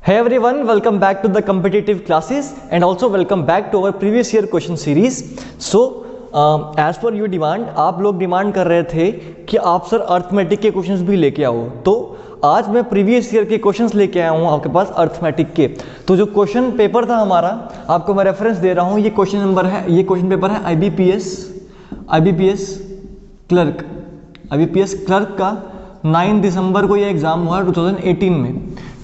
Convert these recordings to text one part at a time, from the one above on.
Hey everyone, welcome back to the competitive classes and also welcome back to our previous year question series. So, as per your demand, आप लोग demand कर रहे थे कि आप sir arithmetic के questions भी लेके आओ, तो आज मैं प्रीवियस ईयर के क्वेश्चंस लेके आया हूँ आपके पास अर्थमेटिक के। तो जो क्वेश्चन पेपर था हमारा, आपको मैं रेफरेंस दे रहा हूँ, ये क्वेश्चन नंबर है, ये क्वेश्चन पेपर है IBPS क्लर्क का 9 दिसंबर को ये एग्जाम हुआ 2018 में।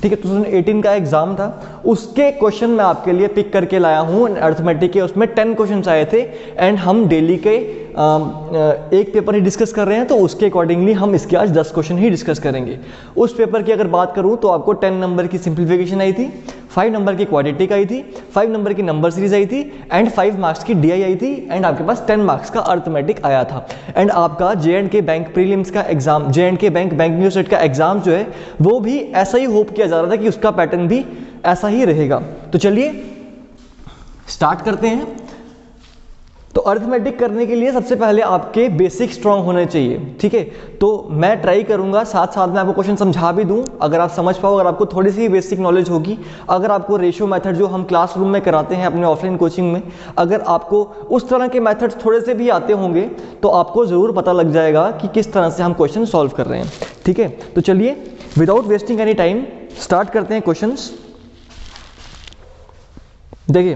ठीक है, 2018 का एग्जाम था, उसके क्वेश्चन मैं आपके लिए पिक करके लाया हूँ अर्थमेटिक के। उसमें 10 क्वेश्चन आए थे एंड हम डेली के एक पेपर ही डिस्कस कर रहे हैं, तो उसके अकॉर्डिंगली हम इसके आज 10 क्वेश्चन ही डिस्कस करेंगे। उस पेपर की अगर बात करूँ तो आपको 10 नंबर की सिंप्लीफिकेशन आई थी, 5 नंबर की क्वाड्रेटिक आई थी, 5 नंबर की नंबर सीरीज आई थी एंड 5 मार्क्स की DI आई थी एंड आपके पास 10 मार्क्स का अर्थमेटिक आया था। एंड आपका J&K बैंक प्रीलिम्स का exam, J&K bank banking set का एग्जाम जो है वो भी ऐसा ही होप किया जा रहा था कि उसका पैटर्न भी ऐसा ही रहेगा। तो चलिए स्टार्ट करते हैं। तो अर्थमेटिक करने के लिए सबसे पहले आपके बेसिक स्ट्रांग होने चाहिए। ठीक है, तो मैं ट्राई करूंगा साथ साथ में आपको क्वेश्चन समझा भी दूं, अगर आप समझ पाओ, अगर आपको थोड़ी सी बेसिक नॉलेज होगी, अगर आपको रेशियो मेथड जो हम क्लासरूम में कराते हैं अपने ऑफलाइन कोचिंग में, अगर आपको उस तरह के मेथड्स थोड़े से भी आते होंगे तो आपको जरूर पता लग जाएगा कि किस तरह से हम क्वेश्चन सॉल्व कर रहे हैं। ठीक है, तो चलिए without wasting any time start करते हैं क्वेश्चंस। देखिए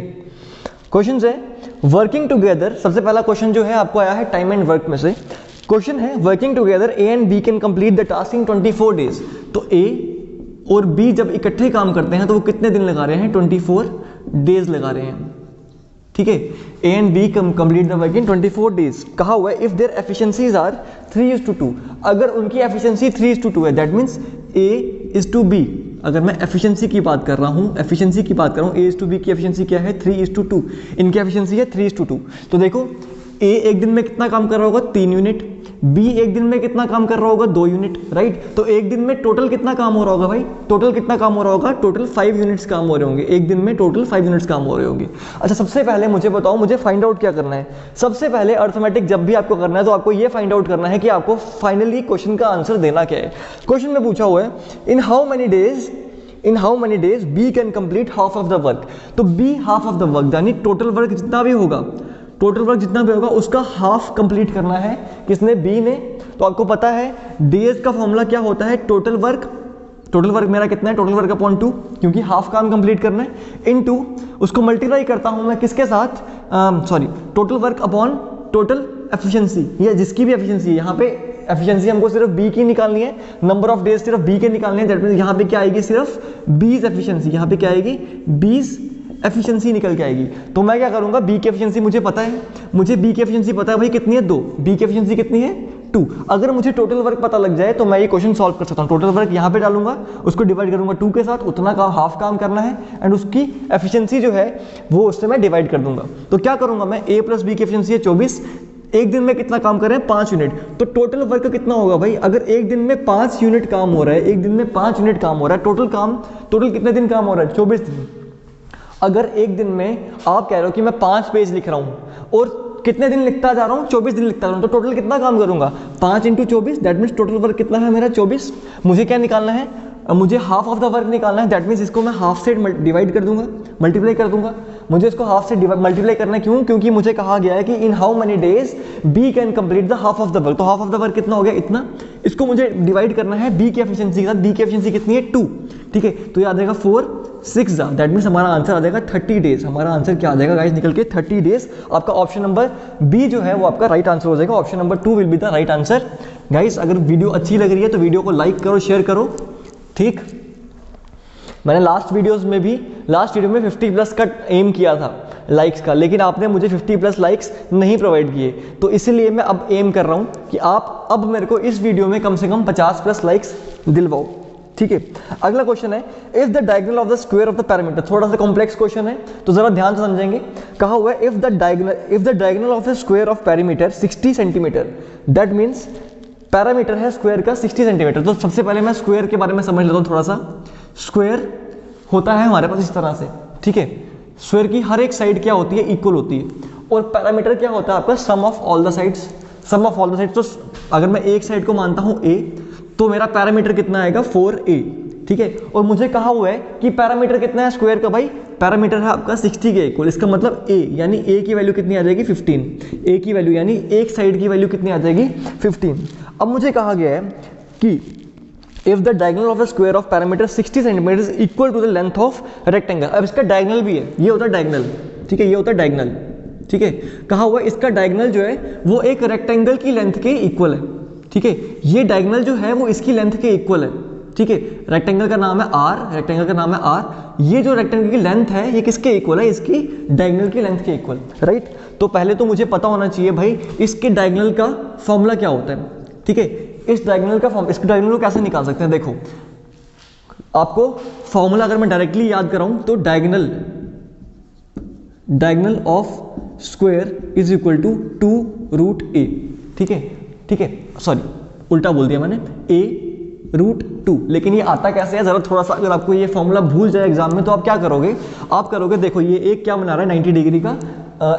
क्वेश्चन है वर्किंग टुगेदर। सबसे पहला क्वेश्चन जो है आपको आया है टाइम एंड वर्क में से। क्वेश्चन है working together A and B can complete the task in 24 days. तो ए और बी जब इकट्ठे काम करते हैं तो वो कितने दिन लगा रहे हैं? 24 डेज लगा रहे हैं। ठीक है, A and B complete the work in 24 days. कहा हुआ है इफ देयर एफिशिएंसीज आर 3:2। अगर उनकी एफिशिएंसी 3:2 है, दैट मींस A:B। अगर मैं एफिशिएंसी की बात कर रहा हूं, A:B की एफिशिएंसी क्या है? 3:2। इनकी एफिशिएंसी है 3:2। तो देखो A एक दिन में कितना काम कर रहा होगा? 3 यूनिट। B एक दिन में कितना काम कर रहा होगा? 2 यूनिट, राइट। तो एक दिन में टोटल कितना काम हो रहा होगा भाई? टोटल कितना काम हो रहा होगा? टोटल 5 यूनिट्स काम हो रहे होंगे। एक दिन में टोटल 5 यूनिट्स काम हो रहे होंगे। अच्छा, सबसे पहले मुझे बताओ, मुझे फाइंड आउट क्या करना है? सबसे पहले अर्थमेटिक जब भी आपको करना है तो आपको ये फाइंड आउट करना है कि आपको फाइनली क्वेश्चन का आंसर देना क्या है। क्वेश्चन में पूछा हुआ है in how many days B can complete half of the work. तो B half of the work यानी टोटल वर्क जितना भी होगा, उसका हाफ कंप्लीट करना है। किसने? बी ने। तो आपको पता है डेज का फॉर्मूला क्या होता है? टोटल वर्क मेरा कितना है? टोटल वर्क अपॉन 2, क्योंकि हाफ काम कंप्लीट करना है, इनटू उसको मल्टीप्लाई करता हूं मैं किसके साथ? Total work upon total efficiency, या जिसकी भी एफिशिएंसी है। यहाँ पे एफिशिएंसी हमको सिर्फ बी की निकालनी है, नंबर ऑफ डेज सिर्फ बी के निकालने हैं। दैट मींस यहाँ पे क्या आएगी? सिर्फ बीज एफिशिएंसी। यहाँ पे क्या आएगी? बीज एफिशिएंसी निकल के आएगी। तो मैं क्या करूंगा, बी की एफिशिएंसी मुझे पता है, भाई कितनी है? 2। बी की एफिशिएंसी कितनी है? 2। अगर मुझे टोटल वर्क पता लग जाए तो मैं ये क्वेश्चन सॉल्व कर सकता हूँ। टोटल वर्क यहाँ पे डालूंगा, उसको डिवाइड करूंगा 2 के साथ, उतना का हाफ काम करना है एंड उसकी एफिशिएंसी जो है वो उससे मैं डिवाइड कर दूंगा। तो क्या करूंगा मैं? A प्लस बी की एफिशिएंसी है 24। एक दिन में कितना काम कर रहे हैं? 5 यूनिट। तो टोटल वर्क कितना होगा भाई? अगर एक दिन में 5 यूनिट काम हो रहा है, टोटल कितने दिन काम हो रहा है? 24 दिन। अगर एक दिन में आप कह रहे हो कि मैं 5 पेज लिख रहा हूं और कितने दिन लिखता जा रहा हूं? 24 दिन लिखता जा रहा हूं, तो टोटल कितना काम करूंगा? 5 × 24, दैट मीन्स टोटल वर्क कितना है मेरा? 24। मुझे क्या निकालना है? मुझे हाफ ऑफ द वर्क निकालना है। दैट मीन्स इसको मैं हाफ से डिवाइड कर दूंगा, मल्टीप्लाई कर दूंगा। मुझे इसको हाफ से मल्टीप्लाई करना है, क्यों? क्योंकि मुझे कहा गया है कि in how many days B can complete the half of the work. तो हाफ ऑफ द वर्क कितना हो गया? इतना। इसको मुझे डिवाइड करना है बी की एफिशिएंसी के साथ। बी की एफिशिएंसी कितनी है? 2। ठीक है, तो ये आ जाएगा 4 6 दैट मीन्स हमारा आंसर आ जाएगा 30 डेज। हमारा आंसर क्या आ जाएगा गाइस निकल के? 30 डेज। आपका ऑप्शन नंबर बी जो है वो आपका राइट आंसर हो जाएगा। Option number 2 will be the right answer. Guys अगर वीडियो अच्छी लग रही है तो वीडियो को लाइक करो, शेयर करो। ठीक, मैंने लास्ट वीडियो में 50+ का एम किया था लाइक्स का, लेकिन आपने मुझे 50+ लाइक्स नहीं प्रोवाइड किए, तो इसीलिए मैं अब एम कर रहा हूं कि आप अब मेरे को इस वीडियो में कम से कम 50+ लाइक्स दिलवाओ। ठीक है, अगला क्वेश्चन है if the diagonal of the square of the parameter. थोड़ा सा कॉम्प्लेक्स क्वेश्चन है तो जरा ध्यान से समझेंगे। कहा हुआ है if the diagonal of the square of parameter 60 centimetre, that means parameter है स्क्वायर का 60 सेंटीमीटर। तो सबसे पहले मैं स्क्वायर के बारे में समझ लेता हूं थोड़ा सा। स्क्वायर होता है हमारे पास इस तरह से। ठीक है, स्क्वायर की हर एक साइड क्या होती है? इक्वल होती है। और पैरामीटर क्या होता है आपका? सम ऑफ ऑल द साइड्स। तो अगर मैं एक साइड को मानता हूं A, तो मेरा पैरामीटर कितना आएगा? 4A। ठीक है। और मुझे कहा हुआ है कि पैरामीटर कितना है स्क्वायर का भाई, पैरामीटर है आपका 60 के इक्वल। इसका मतलब a यानी a की वैल्यू कितनी आ जाएगी 15, a की वैल्यू यानी एक साइड की वैल्यू कितनी आ जाएगी 15। अब मुझे कहा गया है कि if the diagonal of the square of parameter 60 centimetre is equal to the length of rectangle. अब इसका डायगोनल भी है, ये होता है डायगोनल, ठीक है, ये होता है डायगोनल, ठीक है। कहा हुआ इसका डायगोनल जो है वो एक रेक्टेंगल की लेंथ के इक्वल है, ठीक है। ये डायगोनल जो है वो इसकी लेंथ के इक्वल है, ठीक है। रेक्टेंगल का नाम है r, रेक्टेंगल का नाम है r। ये जो रेक्टेंगल की लेंथ है ये किसके इक्वल है, इसकी डायगोनल की लेंथ के इक्वल, राइट। तो पहले तो मुझे पता होना चाहिए भाई इसके डायगोनल का फॉर्मूला क्या होता है, ठीक है। इस डायगोनल का इसके डायगोनल को कैसे निकाल सकते हैं, देखो आपको फॉर्मूला अगर मैं डायरेक्टली याद कराऊं तो diagonal of square is equal to 2√a, ठीक है, ठीक है, सॉरी उल्टा बोल दिया मैंने, a√2। लेकिन ये आता कैसे है, जरा थोड़ा सा अगर आपको ये फॉर्मूला भूल जाए एग्जाम में तो आप क्या करोगे, आप करोगे देखो ये एक क्या बना रहा है 90 डिग्री का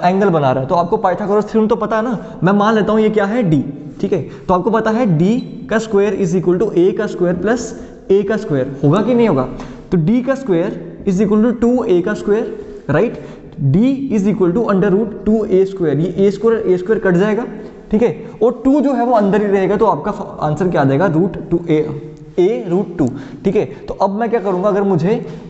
एंगल बना रहा है, तो आपको पाइथागोरस थ्योरम तो पता है ना। मैं मान लेता हूँ ये क्या है d, ठीक है। तो आपको पता है d का square is equal to a का स्क्वायर प्लस a का स्क्वायर, होगा कि नहीं होगा। तो d का square is equal to 2a का square, right. d is equal to √2a square, ये a स्क्वायर कट जाएगा, ठीक है। और 2 जो है वो अंदर ही रहेगा, तो आपका आंसर क्या आ जाएगा √2a, ठीक है। तो अब मैं क्या करूंगा, अगर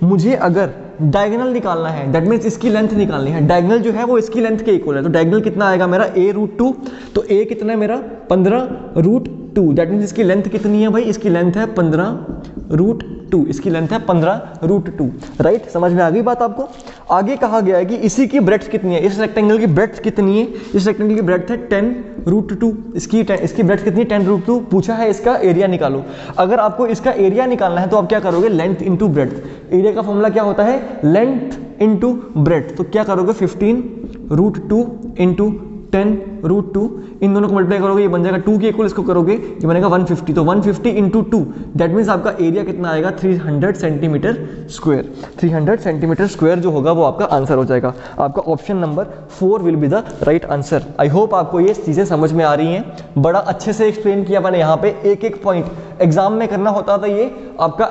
मुझे अगर डायगोनल निकालना है, दैट मीन्स इसकी लेंथ निकालनी है, डायगोनल जो है वो इसकी लेंथ के इक्वल है, तो डायगोनल कितना आएगा मेरा a√2, तो a कितना है मेरा 15√2, दैट मीन्स इसकी लेंथ कितनी है भाई, इसकी लेंथ है 15√2, इसकी लेंथ है 15√2, राइट। समझ में आ गई बात आपको। आगे कहा गया है कि इसी की ब्रेड्थ कितनी है, इस रेक्टेंगल की ब्रेड्थ कितनी है, इस रेक्टेंगल की ब्रेड्थ है 10√2, इसकी ब्रेड्थ कितनी है 10√2। पूछा है इसका एरिया निकालो। अगर आपको इसका एरिया निकालना है तो आप क्या करोगे, लेंथ इंटू ब्रेड्थ। एरिया का फॉर्मूला क्या होता है, लेंथ इंटू ब्रेड्थ। तो क्या करोगे 15√2 इंटू 10√2, इन दोनों को मल्टीप्लाई करोगे ये बन जाएगा 2 के इक्वल, इसको करोगे ये बनेगा 150। तो 150 इंटू 2 दैट मीन्स आपका एरिया कितना आएगा 300 सेंटीमीटर स्क्वायर। 300 सेंटीमीटर स्क्वायर जो होगा वो आपका आंसर हो जाएगा। आपका option number 4 will be the right answer. I hope आपको ये चीज़ें समझ में आ रही हैं। बड़ा अच्छे से एक्सप्लेन किया मैंने यहाँ पे, एक एक पॉइंट एग्जाम में करना होता था ये आपका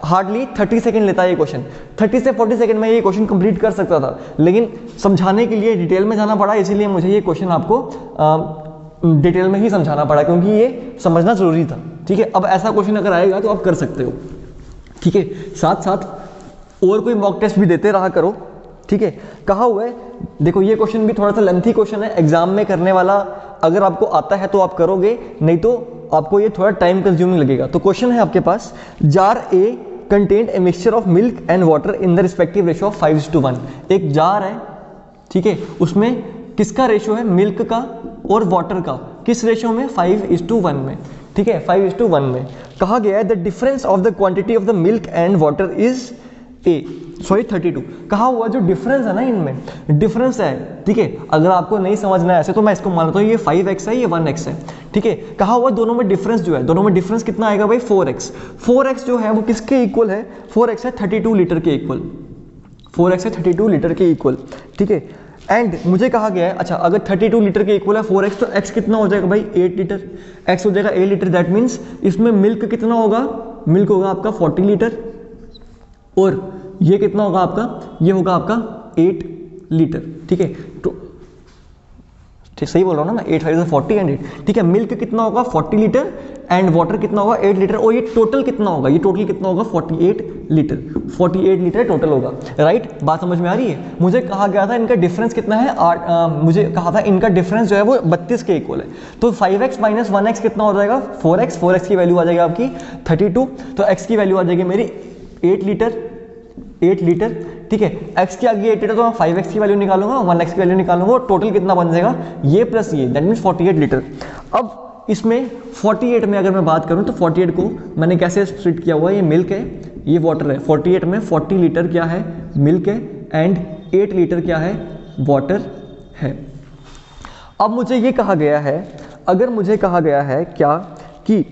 हार्डली 30 सेकंड लेता है ये क्वेश्चन, 30 से 40 सेकंड में ये क्वेश्चन कंप्लीट कर सकता था, लेकिन समझाने के लिए डिटेल में जाना पड़ा, इसीलिए मुझे ये क्वेश्चन आपको डिटेल में ही समझाना पड़ा, क्योंकि ये समझना जरूरी था, ठीक है। अब ऐसा क्वेश्चन अगर आएगा तो आप कर सकते हो, ठीक है। साथ साथ और कोई मॉक टेस्ट भी देते रहा करो, ठीक है। कहा हुआ है देखो ये क्वेश्चन भी थोड़ा सा लेंथी क्वेश्चन है, एग्जाम में करने वाला अगर आपको आता है तो आप करोगे, नहीं तो आपको ये थोड़ा टाइम कंज्यूमिंग लगेगा। तो क्वेश्चन है आपके पास, jar a contained a mixture of milk and water in the respective ratio of 5:1। एक जार है, ठीक है, उसमें किसका रेशियो है, मिल्क का और वाटर का, किस रेशियो में, 5:1 में, ठीक है, 5:1 में। कहा गया है the difference of the quantity of the milk and water is 32। कहा हुआ जो डिफरेंस है ना, इनमें डिफरेंस है, ठीक है। अगर आपको नहीं समझना है ऐसे तो मैं इसको मानता हूँ ये 5x है, ये 1x है, ठीक है। कहा हुआ दोनों में डिफरेंस जो है, दोनों में डिफरेंस कितना आएगा भाई 4x। 4x जो है वो किसके इक्वल है, 4x है 32 लीटर के इक्वल, 4x है 32 लीटर के इक्वल, ठीक है। एंड मुझे कहा गया है, अच्छा अगर 32 लीटर के इक्वल है 4x, तो x कितना हो जाएगा भाई 8 लीटर, x हो जाएगा 8 लीटर। दैट मीन्स इसमें मिल्क कितना होगा, मिल्क होगा आपका 40 लीटर, और ये कितना होगा आपका, ये होगा आपका 8 लीटर, ठीक है। तो ठीक सही बोल रहा हूँ ना मैं, 8 5 40 एंड 8, ठीक है। मिल्क कितना होगा 40 लीटर एंड वाटर कितना होगा 8 लीटर, और ये टोटल कितना होगा, ये टोटल कितना होगा 48 लीटर, 48 लीटर टोटल होगा, राइट। बात समझ में आ रही है। मुझे कहा गया था इनका डिफरेंस कितना है, मुझे कहा था इनका डिफरेंस जो है वो 32 के इक्वल है। तो 5x माइनस 1x कितना हो जाएगा 4x, 4x की वैल्यू आ जाएगी आपकी 32, तो x की वैल्यू आ जाएगी मेरी 8 लीटर, 8 लीटर, ठीक है। x की आगे 8 लीटर, तो मैं 5x की वैल्यू निकालूंगा, 1x की वैल्यू निकालूंगा, और टोटल कितना बन जाएगा ये प्लस ये, दैट मीन्स 48 लीटर। अब इसमें 48 में अगर मैं बात करूं तो 48 को मैंने कैसे स्प्लिट किया हुआ है, ये मिल्क है, ये वाटर है। 48 में 40 लीटर क्या है, मिल्क है, एंड 8 लीटर क्या है, वाटर है। अब मुझे ये कहा गया है, अगर मुझे कहा गया है क्या कि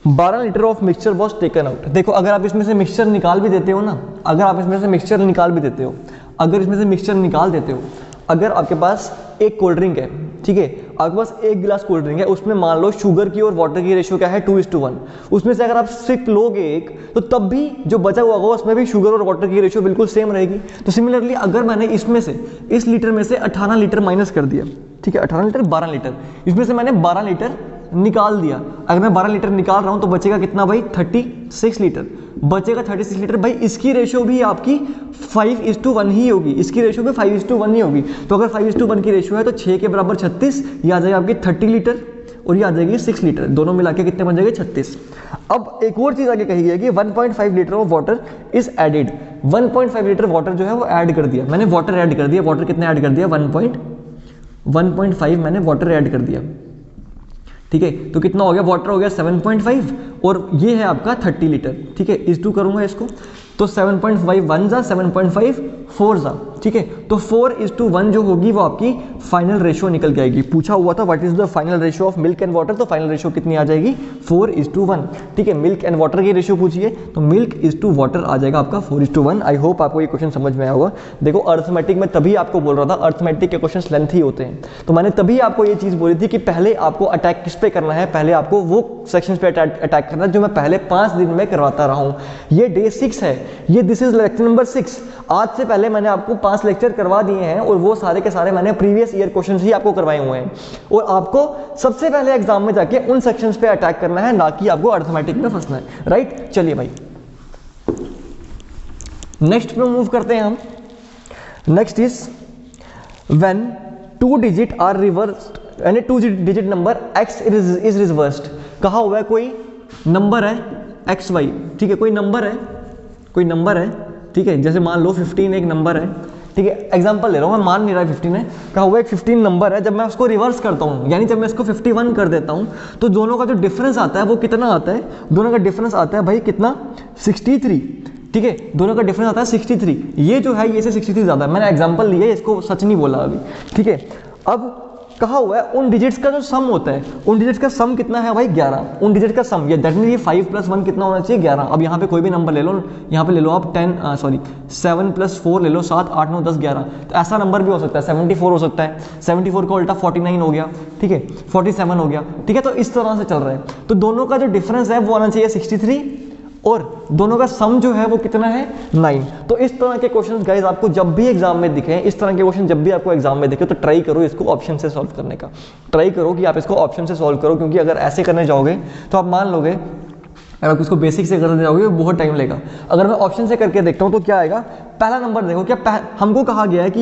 12 litre of mixture was taken out. देखो अगर आप इसमें से मिक्सचर निकाल भी देते हो ना, अगर आप इसमें से मिक्सचर निकाल भी देते हो, अगर इसमें से मिक्सचर निकाल देते हो, अगर आपके पास एक कोल्ड ड्रिंक है, ठीक है, आपके पास एक गिलास कोल्ड ड्रिंक है, उसमें मान लो शुगर की और वाटर की रेशियो क्या है 2:1, उसमें से अगर आप सिर्फ लोगे एक तो तब भी जो बचा हुआ होगा उसमें भी शुगर और वाटर की रेशियो बिल्कुल सेम रहेगी। तो सिमिलरली अगर मैंने इसमें से इस लीटर में से 18 लीटर माइनस कर दिया, ठीक है 18 लीटर 12 लीटर, इसमें से मैंने 12 लीटर निकाल दिया, अगर मैं 12 लीटर निकाल रहा हूं तो बचेगा कितना भाई 36 लीटर, बचेगा 36 लीटर। भाई इसकी रेशियो भी आपकी 5:1 ही होगी, इसकी रेशियो भी 5:1 ही होगी। तो अगर 5:1 की रेशियो है तो 6 के बराबर 36, ये आ जाएगा आपकी 30 लीटर और ये आ जाएगी 6 लीटर, दोनों मिला के कितने बन जाएंगे 36। अब एक और चीज़ आगे कही गई है कि 1.5 litre of water is added, 1.5 litre water जो है वो ऐड कर दिया मैंने, वाटर ऐड कर दिया, वाटर कितना ऐड कर दिया 1.5 मैंने वाटर ऐड कर दिया, ठीक है। तो कितना हो गया, वाटर हो गया 7.5 और ये है आपका 30 लीटर, ठीक है। इस टू करूंगा इसको तो 7.5 1 जा 7.5 4 जा, ठीक है। तो 4:1 जो होगी वो आपकी फाइनल रेशियो निकल के आएगी। पूछा हुआ था what is the final ratio of milk and water, तो फाइनल रेशियो कितनी आ जाएगी 4:1, ठीक है। मिल्क एंड वाटर की रेशियो पूछिए तो मिल्क इज टू वाटर आ जाएगा आपका 4:1। आई होप आपको ये क्वेश्चन समझ में आया होगा। देखो अर्थमेटिक में तभी आपको बोल रहा था, अर्थमेटिक के क्वेश्चन लेंथी होते हैं, तो मैंने तभी आपको ये चीज़ बोली थी कि पहले आपको अटैक किस पे करना है, पहले आपको वो सेक्शन पे अटैक करना है जो मैं पहले 5 दिन में करवाता रहा हूँ। ये डे 6 है, ये दिस इज लेक्चर नंबर 6। आज से पहले मैंने आपको 5 लेक्चर करवा दिए हैं और वो सारे के सारे मैंने प्रीवियस ईयर क्वेश्चंस ही आपको करवाए हुए हैं, और आपको सबसे पहले एग्जाम में जाके उन सेक्शंस पे अटैक करना है, ना कि आपको अर्थमेटिक में फंसना है, राइट। चलिए भाई नेक्स्ट पे मूव करते हैं हम। Next is when 2 digit are reversed, यानी 2 digit number x is reversed. कहा हुआ है कोई नंबर है xy, ठीक है, कोई नंबर है, ठीक है। जैसे मान लो 15 एक नंबर है, ठीक है, एग्जांपल ले रहा हूँ मैं, मान नहीं रहा 15 है, कहा हुआ एक 15 नंबर है। जब मैं उसको रिवर्स करता हूँ, यानी जब मैं इसको 51 कर देता हूँ, तो दोनों का जो डिफरेंस आता है वो कितना आता है, दोनों का डिफरेंस आता है भाई कितना 63, ठीक है, दोनों का डिफरेंस आता है 63। ये जो है ये से 63 ज़्यादा है, मैंने एग्जाम्पल लिया है, इसको सच नहीं बोला अभी, ठीक है। अब कहा हुआ है उन डिजिट्स का जो सम होता है, उन डिजिट्स का सम कितना है भाई 11, उन डिजिट का सम, ये दैट मीन ये 5 + 1 कितना होना चाहिए 11। अब यहाँ पे कोई भी नंबर ले लो, यहाँ पे ले लो आप 7 + 4 ले लो, 7 8 9 10 11, तो ऐसा नंबर भी हो सकता है 74 हो सकता है, 74 का उल्टा 49 हो गया, ठीक है, 47 हो गया, ठीक है। तो इस तरह से चल रहा है, तो दोनों का जो डिफरेंस है वो आना चाहिए 63 और दोनों का सम जो है वो कितना है 9। तो इस तरह के क्वेश्चंस गाइस आपको जब भी एग्जाम में दिखे, इस तरह के क्वेश्चन जब भी आपको एग्जाम में दिखे, तो ट्राई करो इसको ऑप्शन से सॉल्व करने का, ट्राई करो कि आप इसको ऑप्शन से सॉल्व करो, क्योंकि अगर ऐसे करने जाओगे तो आप मान लोगे, अगर आप इसको बेसिक से करने जाओगे बहुत टाइम लेगा। अगर मैं ऑप्शन से करके देखता हूँ तो क्या आएगा, पहला नंबर देखो, क्या हमको कहा गया है कि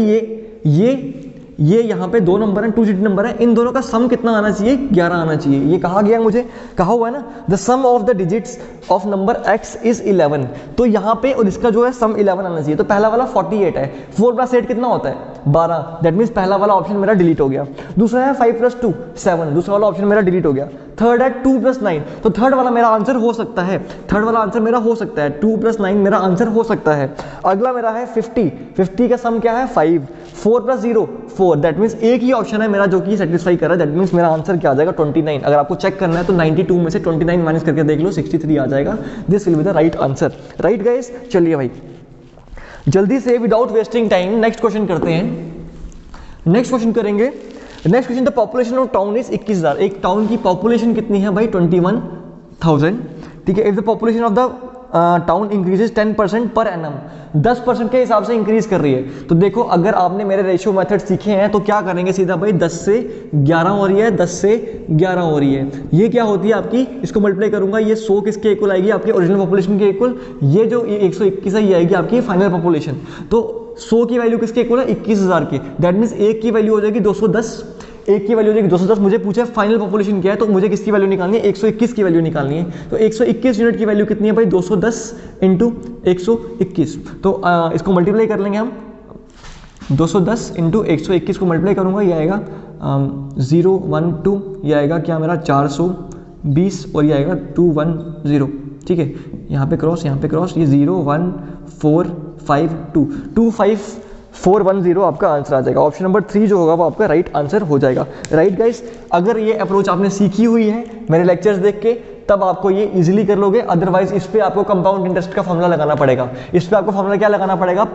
ये यहाँ पे 2 नंबर हैं, 2 डिजिट नंबर है, इन दोनों का सम कितना आना चाहिए 11 आना चाहिए, ये कहा गया मुझे, कहा हुआ है ना the sum of the digits of number x is 11, तो यहाँ पे और इसका जो है सम 11 आना चाहिए। तो पहला वाला 48 है, 4 + 8 कितना होता है 12, दैट मीन्स पहला वाला ऑप्शन मेरा डिलीट हो गया। दूसरा है 5 + 2 7, दूसरा वाला ऑप्शन मेरा डिलीट हो गया। थर्ड है 2 + 9, तो थर्ड वाला मेरा आंसर हो सकता है, थर्ड वाला आंसर मेरा हो सकता है, 2 + 9 मेरा आंसर हो सकता है। अगला मेरा है 50 का सम क्या है 5, 4 + 0 4, दैट मीन्स एक ही ऑप्शन है मेरा जो कि सेटिस्फाई कर रहा है, दैट मीन्स मेरा आंसर क्या आ जाएगा 29। अगर आपको चेक करना है तो 92 में से 29 माइनस करके देख लो, 63 आ जाएगा। This will be the right answer, right guys. चलिए भाई जल्दी से without wasting time next question करते हैं। नेक्स्ट क्वेश्चन करेंगे, next question, the population of town is 21,000, एक टाउन की पॉपुलेशन कितनी है भाई 21,000, ठीक है। If the population of the town increases 10% per annum, 10% के हिसाब से इंक्रीज कर रही है। तो देखो अगर आपने मेरे रेशियो मेथड सीखे हैं तो क्या करेंगे सीधा भाई, 10 से 11 हो रही है, 10 से 11 हो रही है, ये क्या होती है आपकी, इसको मल्टीप्लाई करूंगा, ये 100 किसके इक्वल आएगी आपकी ओरिजिनल पॉपुलेशन के इक्वल, ये जो 121 है ये आएगी आपकी फाइनल पॉपुलेशन। तो 100 की वैल्यू किसके इक्वल है 21,000 की, दैट मीन्स एक की वैल्यू हो जाएगी 210, एक की वैल्यू हो जाएगी 210। मुझे पूछा है फाइनल पॉपुलेशन क्या है, तो मुझे किसकी वैल्यू निकालनी है 121 की वैल्यू निकालनी है। तो 121 यूनिट की वैल्यू कितनी है भाई 210 × 121, तो इसको मल्टीप्लाई कर लेंगे हम, 210 × 121 को मल्टीप्लाई करूंगा, ये आएगा 012, ये आएगा क्या मेरा 420 और ये आएगा 210, ठीक है। यहाँ पे क्रॉस, यहाँ पे क्रॉस, ये 01452 25410 आपका आंसर आ जाएगा। ऑप्शन नंबर 3 जो होगा वो आपका राइट आंसर हो जाएगा, राइट गाइस। अगर ये अप्रोच आपने सीखी हुई है मेरे लेक्चर्स देख के, तब आपको ये इजीली कर लोगे, अदरवाइज इस पे आपको कंपाउंड इंटरेस्ट का फॉर्मूला लगाना पड़ेगा। इस पे आपको फॉर्मूला क्या लगाना पड़ेगा,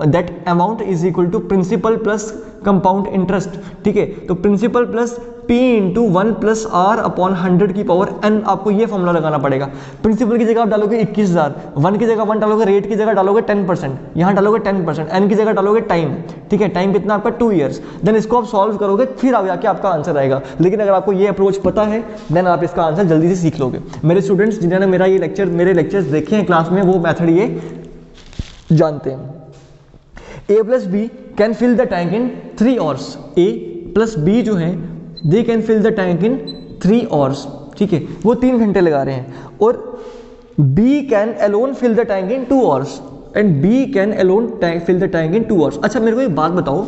that amount is equal to principal plus compound interest, ठीक है। तो principal plus P into 1 plus R upon 100 की पावर n, आपको ये फॉर्मूला लगाना पड़ेगा। प्रिंसिपल की जगह आप डालोगे 21,000, 1 की जगह 1 डालोगे, रेट की जगह डालोगे 10%, यहाँ डालोगे 10%, n की जगह डालोगे टाइम, ठीक है, टाइम कितना आपका 2 ईयर्स। देन इसको आप सॉल्व करोगे, फिर आगे जाके आपका आंसर आएगा। लेकिन अगर आपको ये अप्रोच पता है देन आप इसका आंसर जल्दी से सीख लोगे। मेरे स्टूडेंट्स जिन्होंने मेरे लेक्चर्स देखे हैं क्लास में, वो मेथड ये जानते हैं। A plus B can fill the tank in 3 hours. A plus B जो है they can fill the tank in 3 hours, ठीक है, वो 3 घंटे लगा रहे हैं। और B can alone fill the tank in 2 hours and B can alone fill the tank in 2 hours. अच्छा मेरे को एक बात बताओ,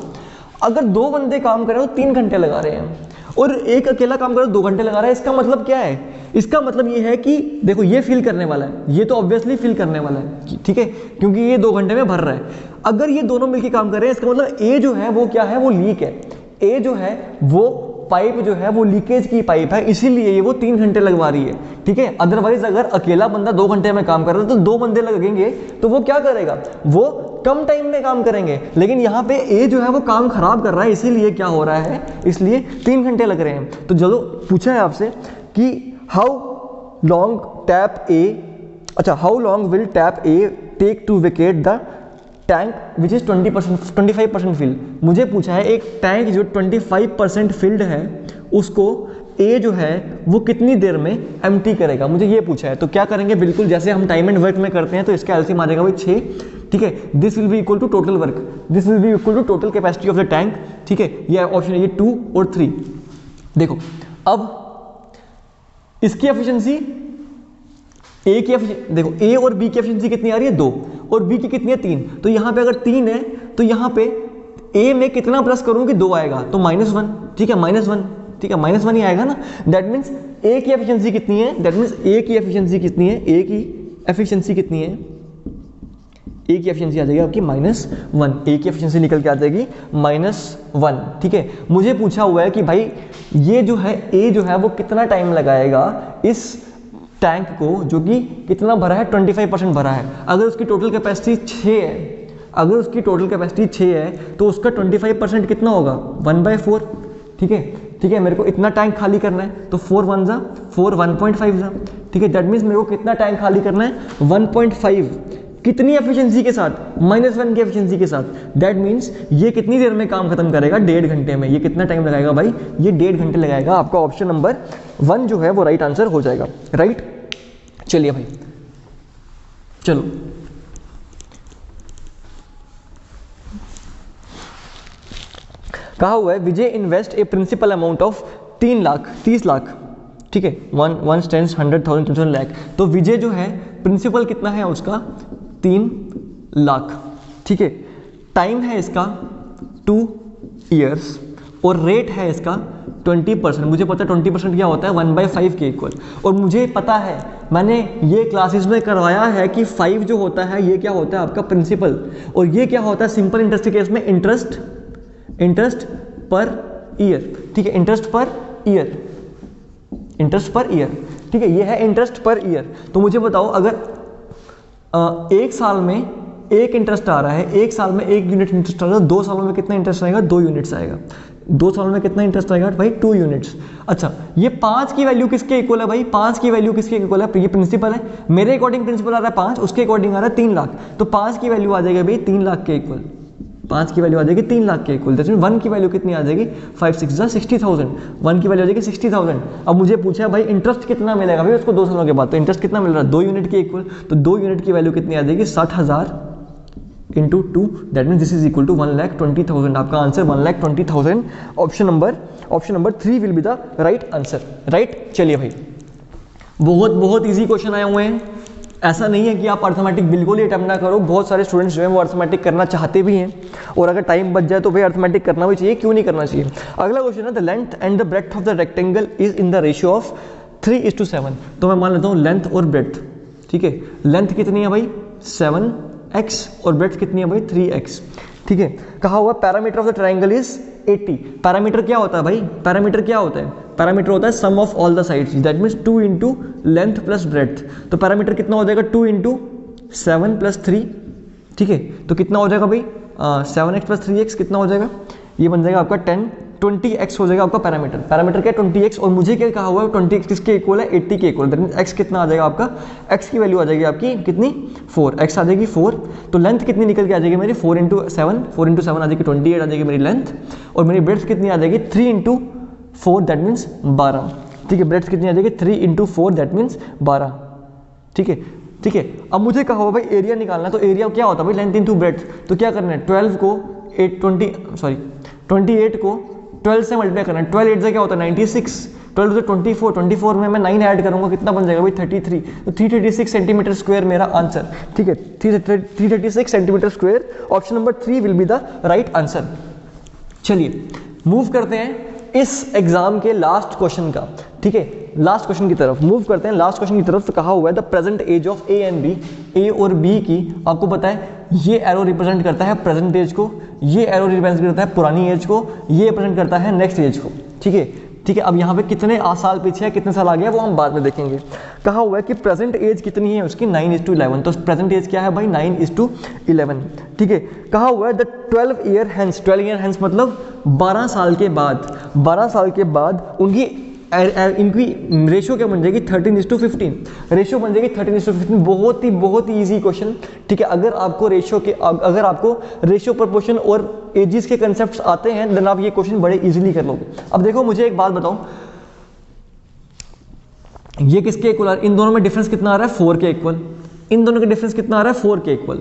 अगर 2 बंदे काम कर रहे हो 3 घंटे लगा रहे हैं और एक अकेला काम कर रहे हो 2 घंटे लगा रहा है, इसका मतलब क्या है? इसका मतलब ये है कि देखो ये फिल करने वाला है, ये तो ऑब्वियसली फिल करने वाला है, ठीक है, क्योंकि ये 2 घंटे में भर रहा है। अगर ये दोनों मिलकर काम कर रहे हैं इसका मतलब ए जो है वो क्या है, वो लीक है। ए जो है वो पाइप जो है वो लीकेज की पाइप है, इसीलिए ये वो 3 घंटे लगवा रही है, ठीक है। अदरवाइज अगर अकेला बंदा 2 घंटे में काम कर रहा है तो 2 बंदे लगेंगे तो वो क्या करेगा, वो कम टाइम में काम करेंगे। लेकिन यहाँ पे ए जो है वो काम खराब कर रहा है, इसीलिए क्या हो रहा है, इसलिए 3 घंटे लग रहे हैं। तो जो पूछा है आपसे कि हाउ लॉन्ग टैप ए, अच्छा how long will tap A take to vacate the tank which is 25% filled. मुझे पूछा है एक टैंक जो 25% फिल्ड है उसको ए जो है वो कितनी देर में एम्प्टी करेगा, मुझे ये पूछा है। तो क्या करेंगे, बिल्कुल जैसे हम टाइम एंड वर्क में करते हैं, तो इसका एलसीएम आ जाएगा भाई 6, ठीक है। This will be equal to total work, this will be equal to total capacity of the tank, ठीक है। ये ऑप्शन है ये 2 और 3। देखो अब इसकी एफिशिएंसी ए की देखो ए और बी की एफिशिएंसी कितनी आ रही है 2 और बी की कितनी है 3। तो यहाँ पे अगर 3 है तो यहाँ पे ए में कितना प्लस करूँ कि 2 आएगा, तो -1, ठीक है, -1, ठीक है, -1 ही आएगा ना। दैट मीन्स ए की एफिशिएंसी कितनी है, दैट मीन्स ए की एफिशिएंसी कितनी है, ए की एफिशिएंसी कितनी है, ए की एफिशिएंसी आ जाएगी आपकी -1, ए की एफिशिएंसी निकल के आ जाएगी -1, ठीक है। मुझे पूछा हुआ है कि भाई ये जो है ए जो है वो कितना टाइम लगाएगा इस टैंक को जो कि कितना भरा है, 25% भरा है। अगर उसकी टोटल कैपेसिटी 6 है, अगर उसकी टोटल कैपेसिटी 6 है तो उसका 25% कितना होगा, 1/4, ठीक है, ठीक है। मेरे को इतना टैंक खाली करना है तो 4 1 जा 4, 1.5 जा, ठीक है। दैट मीन्स मेरे को कितना टैंक खाली करना है 1.5, कितनी एफिशिएंसी के साथ, -1 की एफिशिएंसी के साथ। दैट मीन्स ये कितनी देर में काम खत्म करेगा, 1.5 घंटे में। ये कितना टाइम लगाएगा भाई, ये 1.5 घंटे लगाएगा। आपका ऑप्शन नंबर 1 जो है वो राइट आंसर हो जाएगा, राइट। चलिए भाई चलो कहा हुआ है Vijay invest a principal amount of 3 lakh 30 lakh, ठीक है, 1 stands 100,000 10 लाख। तो विजय जो है प्रिंसिपल कितना है उसका 3 लाख, ठीक है। टाइम है इसका 2 ईयर्स और रेट है इसका 20%। मुझे पता है 20% क्या होता है, 1/5 के इक्वल। और मुझे पता है, मैंने ये क्लासेस में करवाया है कि 5 जो होता है ये क्या होता है आपका प्रिंसिपल, और ये क्या होता है सिंपल इंटरेस्ट के केस में इंटरेस्ट पर ईयर, ठीक है, इंटरेस्ट पर ईयर, ठीक है, ये है इंटरेस्ट पर ईयर। तो मुझे बताओ अगर 1 साल में 1 इंटरेस्ट आ रहा है, 1 साल में 1 यूनिट इंटरेस्ट आ रहा है, 2 सालों में कितना इंटरेस्ट आएगा, 2 यूनिट्स आएगा। 2 सालों में कितना इंटरेस्ट आएगा भाई, 2 यूनिट्स। अच्छा ये 5 की वैल्यू किसके इक्वल है भाई, 5 की वैल्यू किसके इक्वल है, ये प्रिंसिपल है, मेरे अकॉर्डिंग प्रिंसिपल आ रहा है 5, उसके अकॉर्डिंग आ रहा है 3 लाख। तो 5 की वैल्यू आ जाएगी भाई 3 लाख के इक्वल, 5 की वैल्यू आ जाएगी 3 लाख के इक्वल। जैसे 1 की वैल्यू कितनी आ जाएगी, 5 6 60,000, 1 की वैल्यू आ जाएगी 60,000। अब मुझे पूछा भाई इंटरेस्ट कितना मिलेगा भाई उसको 2 सालों के बाद, तो इंटरेस्ट कितना मिल रहा है 2 यूनिट के इक्वल। तो 2 यूनिट की वैल्यू कितनी आ जाएगी 60,000 into 2, that means this is equal to 1,20,000। आपका answer 1,20,000। Option number 3 will be the right answer, right. चलिए भाई बहुत इजी क्वेश्चन आए हुए हैं। ऐसा नहीं है कि आप अर्थमेटिक बिल्कुल ही अटेम्प्ट ना करो, बहुत सारे स्टूडेंट्स जो हैं वो अर्थमेटिक करना चाहते भी हैं, और अगर टाइम बच जाए तो भाई अर्थमेटिक करना भी चाहिए, क्यों नहीं करना चाहिए। अगला क्वेश्चन है the length and the breadth of the rectangle is in the ratio of 3:7। तो मैं मान लेता हूँ लेंथ और ब्रेड्थ, ठीक है। लेंथ कितनी है भाई 7x और ब्रेड्थ कितनी है भाई 3x, ठीक है। कहा हुआ parameter of the triangle is 80। Parameter क्या होता है भाई, पैरामीटर क्या होता है, पैरामीटर होता है sum of all the sides, that means 2 into length plus breadth. तो पैरामीटर कितना हो जाएगा 2 इंटू 7 प्लस 3, ठीक है। तो कितना हो जाएगा भाई 7x प्लस 3x कितना हो जाएगा, ये बन जाएगा आपका 20x हो जाएगा आपका पैरामीटर। पैरामीटर क्या है 20x, और मुझे क्या कहा हुआ है 20x किसके इक्वल है 80 के इक्वल। दैट मींस x कितना आ जाएगा आपका, x की वैल्यू आ जाएगी आपकी कितनी 4, x आ जाएगी 4। तो लेंथ कितनी निकल के आ जाएगी मेरी 4 इंटू 7 आ जाएगी 28 आ जाएगी मेरी लेंथ, और मेरी ब्रेड्थ कितनी आ जाएगी 3 इंटू 4 दैट मीन्स 12। ठीक है, ब्रेड्थ कितनी आ जाएगी 3 इंटू 4 दैट मीन्स 12। ठीक है, ठीक है। अब मुझे कहा हुआ भाई एरिया निकालना, तो एरिया क्या होता है भाई लेंथ इंटू ब्रेड्थ, तो क्या करना है 28 को 12 से मल्टीप्लाई करना है। 12 8 से क्या होता है 96, 12 से 24 में मैं 9 ऐड करूंगा कितना बन जाएगा भाई 33। तो 336 सेंटीमीटर स्क्वायर मेरा आंसर। ठीक है, 336 centimetre square, option number 3 will be the right answer. चलिए मूव करते हैं इस एग्जाम के लास्ट क्वेश्चन का। ठीक है, लास्ट क्वेश्चन की तरफ मूव करते हैं। लास्ट क्वेश्चन की तरफ तो कहा हुआ है the present age of A and B, A और बी की आपको पता है ये एरो रिप्रेजेंट करता है प्रेजेंट एज को, ये एरो रिप्रेजेंट करता है पुरानी एज को, ये रिप्रेजेंट करता है नेक्स्ट एज को। ठीक है, ठीक है। अब यहाँ पे कितने साल पीछे है कितने साल आगे है वो हम बाद में देखेंगे। कहा हुआ है कि प्रेजेंट एज कितनी है उसकी 9:11, तो प्रेजेंट एज क्या है भाई 9:11। ठीक है, कहा हुआ है द 12 ईयर हैंस मतलब 12 साल के बाद, 12 साल के बाद इनकी रेशियो क्या बन जाएगी 13:15, रेशियो बन जाएगी 13:15। बहुत ही इजी क्वेश्चन। ठीक है, अगर आपको रेशियो प्रोपोर्शन और एजिस के कंसेप्ट्स आते हैं देन आप ये क्वेश्चन बड़े इजीली कर लोगे। अब देखो मुझे एक बात बताओ, ये किसके इक्वल आ रहा है, इन दोनों में डिफरेंस कितना आ रहा है 4 के इक्वल, इन दोनों का डिफरेंस कितना आ रहा है 4 के इक्वल।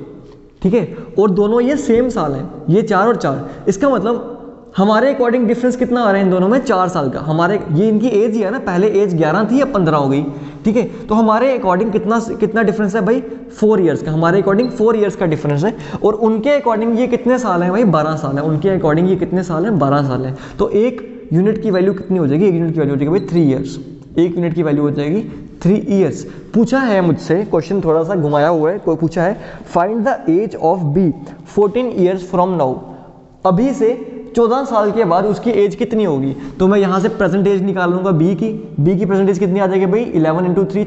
ठीक है, और दोनों ये सेम साल है, ये 4 और 4, इसका मतलब हमारे अकॉर्डिंग डिफरेंस कितना आ रहा है इन दोनों में 4 साल का। हमारे ये इनकी एज ही है ना, पहले एज 11 थी अब 15 हो गई। ठीक है, तो हमारे अकॉर्डिंग कितना डिफरेंस है भाई 4 ईयर्स का, हमारे अकॉर्डिंग 4 ईयर्स का डिफरेंस है। और उनके अकॉर्डिंग ये कितने साल है भाई 12 साल है, उनके अकॉर्डिंग ये कितने साल है 12 साल है। तो एक यूनिट की वैल्यू कितनी हो जाएगी, एक यूनिट की वैल्यू हो जाएगी भाई 3 ईयर्स, एक यूनिट की वैल्यू हो जाएगी 3 ईयर्स। पूछा है मुझसे क्वेश्चन थोड़ा सा घुमाया हुआ है, कोई पूछा है find the age of B 14 years from now, अभी से 14 साल के बाद उसकी एज कितनी होगी। तो मैं यहाँ से प्रेजेंट एज निकाल लूंगा बी की प्रेजेंट एज कितनी आ जाएगी भाई 11 इंटू 3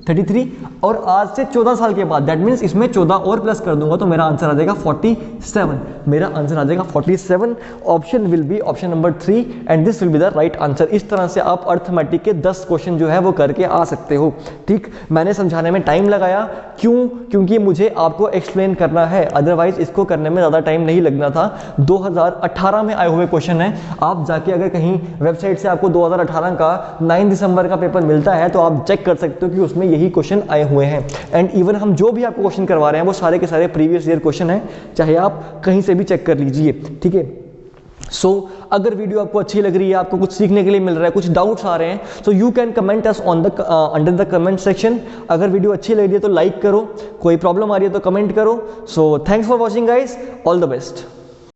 33, और आज से 14 साल के बाद दैट मीन्स इसमें 14 और प्लस कर दूंगा तो मेरा आंसर आ जाएगा 47, मेरा आंसर आ जाएगा 47। Option will be option number 3 and this will be the right answer. इस तरह से आप अर्थमेटिक के 10 क्वेश्चन जो है वो करके आ सकते हो। ठीक, मैंने समझाने में टाइम लगाया, क्योंकि मुझे आपको एक्सप्लेन करना है, अदरवाइज इसको करने में ज़्यादा टाइम नहीं लगना था। 2018 में आए हुए क्वेश्चन है, आप जाके अगर कहीं वेबसाइट से आपको 2018 का 9 दिसंबर का पेपर मिलता है तो आप चेक कर सकते हो कि उसमें यही क्वेश्चन आए हुए हैं। एंड इवन हम जो भी आपको क्वेश्चन करवा रहे हैं वो सारे के सारे प्रीवियस ईयर क्वेश्चन हैं, चाहे आप कहीं से भी चेक कर लीजिए। ठीक है, सो अगर वीडियो आपको अच्छी लग रही है, आपको कुछ सीखने के लिए मिल रहा है, कुछ डाउट्स आ रहे हैं, so you can comment us on the under the comment section. अगर वीडियो अच्छी लग रही है तो लाइक करो, कोई प्रॉब्लम आ रही है तो कमेंट करो। So thanks for watching guys, all the best.